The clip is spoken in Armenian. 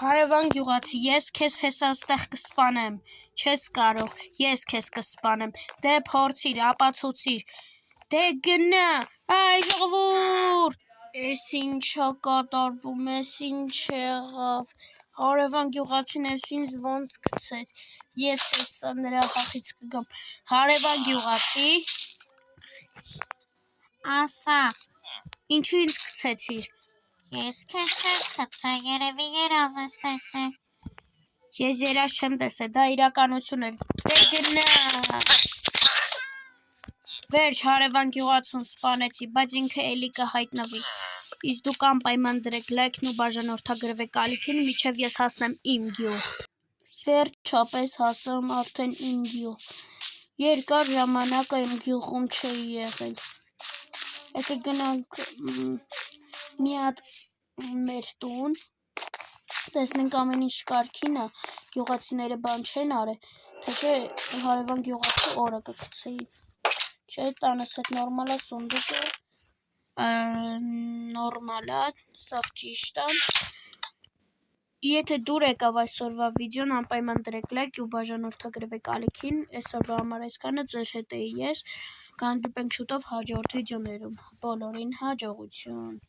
Հարևան գյուղացի, ես քեզ հեսա ստեղ կսպանեմ, չես կարող, ես քեզ կսպանեմ, դե փորձիր, ապացուցիր, դե գնա, այ ժողովուրդ, էս ինչա կատարվում, էս ինչ եղավ, հարևան գյուղացին էս ինձ ոնց գցեց, ես հեսա նրա հախից կգամ, հարևան գյուղացի, ասա, ինչու ինձ գցեցիր, ես քեզ չեմ գցել, երևի երազ ես տեսել, ես երազ չեմ տեսել, դա իրականություն էր, դե գնա, վերջ հարևան գյուղացուն սպանեցի, բայց ինքը էլի կհայտնվի, իսկ դուք անպայման դրեք լայքն ու բաժանորդագրվեք ալիքին, մինչև ես հասնեմ իմ գյուղ, վերջապես հասամ արդեն իմ գյուղ, երկար ժամանակ իմ գյուղում չէի եղել, եկեք գնանք մի հատ մեր տուն, տեսնենք ամեն ինչ կարգին է, գյուղացիները բան չեն արել, թե չէ հարևան գյուղացու օրը կգցեին, չէ տանս հետ նորմալ է, սունդուկը նորմալ է, սաղ ճիշտ է, եթե դուր եկավ այսօրվա վիդեոն, անպայման դրեք լայք ու բաժանորդագրվեք ալիքին, այսօրվա համար այսքանը, ձեր հետ էի ես, կհանդիպենք շուտով հաջորդ վիդեոներում, բոլորին հաջողություն։